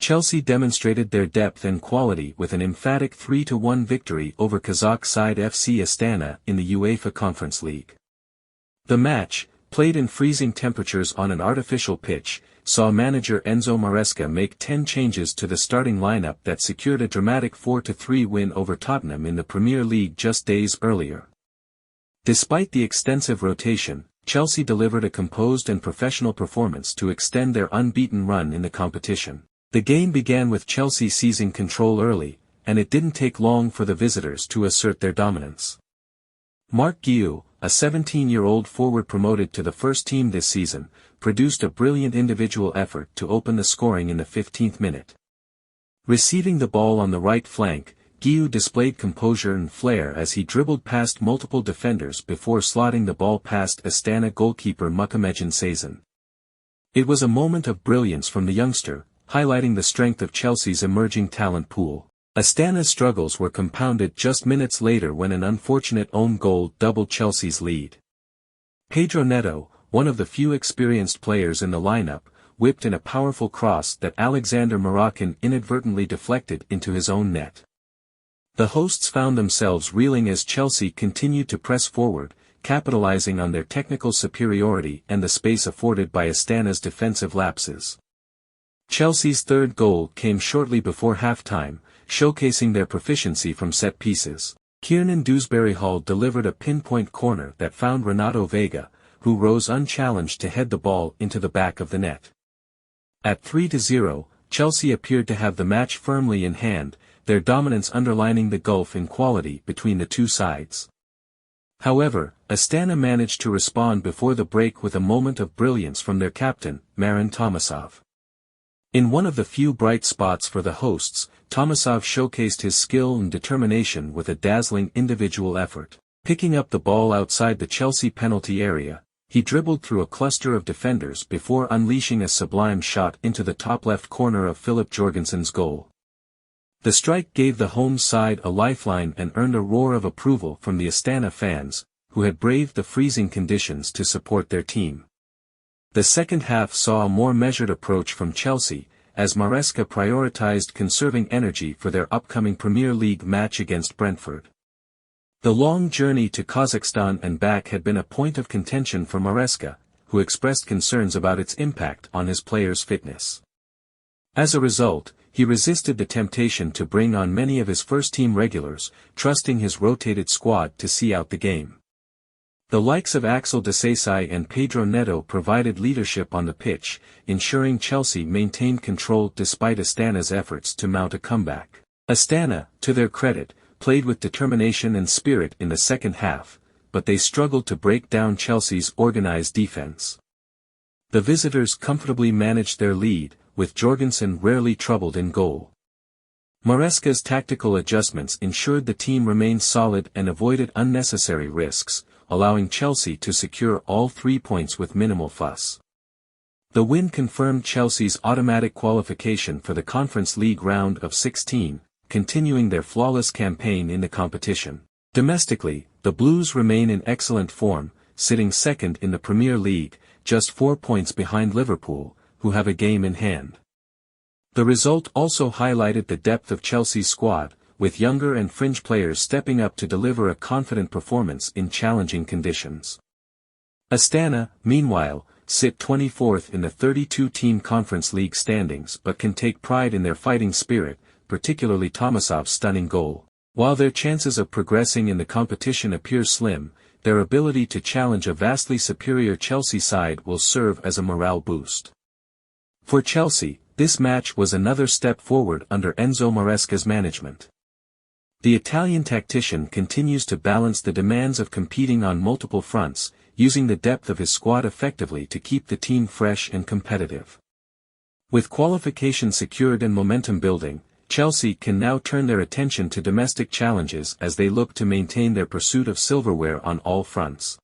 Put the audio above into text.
Chelsea demonstrated their depth and quality with an emphatic 3-1 victory over Kazakh side FC Astana in the UEFA Conference League. The match, played in freezing temperatures on an artificial pitch, saw manager Enzo Maresca make 10 changes to the starting lineup that secured a dramatic 4-3 win over Tottenham in the Premier League just days earlier. Despite the extensive rotation, Chelsea delivered a composed and professional performance to extend their unbeaten run in the competition. The game began with Chelsea seizing control early, and it didn't take long for the visitors to assert their dominance. Marc Guiu, a 17-year-old forward promoted to the first team this season, produced a brilliant individual effort to open the scoring in the 15th minute. Receiving the ball on the right flank, Guiu displayed composure and flair as he dribbled past multiple defenders before slotting the ball past Astana goalkeeper Muhamedjan Sazin. It was a moment of brilliance from the youngster, highlighting the strength of Chelsea's emerging talent pool. Astana's struggles were compounded just minutes later when an unfortunate own goal doubled Chelsea's lead. Pedro Neto, one of the few experienced players in the lineup, whipped in a powerful cross that Alexander Marin inadvertently deflected into his own net. The hosts found themselves reeling as Chelsea continued to press forward, capitalizing on their technical superiority and the space afforded by Astana's defensive lapses. Chelsea's third goal came shortly before half-time, showcasing their proficiency from set pieces. Kiernan Dewsbury-Hall delivered a pinpoint corner that found Renato Veiga, who rose unchallenged to head the ball into the back of the net. At 3-0, Chelsea appeared to have the match firmly in hand, their dominance underlining the gulf in quality between the two sides. However, Astana managed to respond before the break with a moment of brilliance from their captain, Marin Tomasov. In one of the few bright spots for the hosts, Tomasov showcased his skill and determination with a dazzling individual effort. Picking up the ball outside the Chelsea penalty area, he dribbled through a cluster of defenders before unleashing a sublime shot into the top left corner of Philip Jorgensen's goal. The strike gave the home side a lifeline and earned a roar of approval from the Astana fans, who had braved the freezing conditions to support their team. The second half saw a more measured approach from Chelsea, as Maresca prioritized conserving energy for their upcoming Premier League match against Brentford. The long journey to Kazakhstan and back had been a point of contention for Maresca, who expressed concerns about its impact on his players' fitness. As a result, he resisted the temptation to bring on many of his first-team regulars, trusting his rotated squad to see out the game. The likes of Axel Disasi and Pedro Neto provided leadership on the pitch, ensuring Chelsea maintained control despite Astana's efforts to mount a comeback. Astana, to their credit, played with determination and spirit in the second half, but they struggled to break down Chelsea's organized defense. The visitors comfortably managed their lead, with Jorgensen rarely troubled in goal. Maresca's tactical adjustments ensured the team remained solid and avoided unnecessary risks, allowing Chelsea to secure all 3 points with minimal fuss. The win confirmed Chelsea's automatic qualification for the Conference League round of 16, continuing their flawless campaign in the competition. Domestically, the Blues remain in excellent form, sitting second in the Premier League, just 4 points behind Liverpool, who have a game in hand. The result also highlighted the depth of Chelsea's squad, with younger and fringe players stepping up to deliver a confident performance in challenging conditions. Astana, meanwhile, sit 24th in the 32-team Conference League standings but can take pride in their fighting spirit, particularly Tomasov's stunning goal. While their chances of progressing in the competition appear slim, their ability to challenge a vastly superior Chelsea side will serve as a morale boost. For Chelsea, this match was another step forward under Enzo Maresca's management. The Italian tactician continues to balance the demands of competing on multiple fronts, using the depth of his squad effectively to keep the team fresh and competitive. With qualification secured and momentum building, Chelsea can now turn their attention to domestic challenges as they look to maintain their pursuit of silverware on all fronts.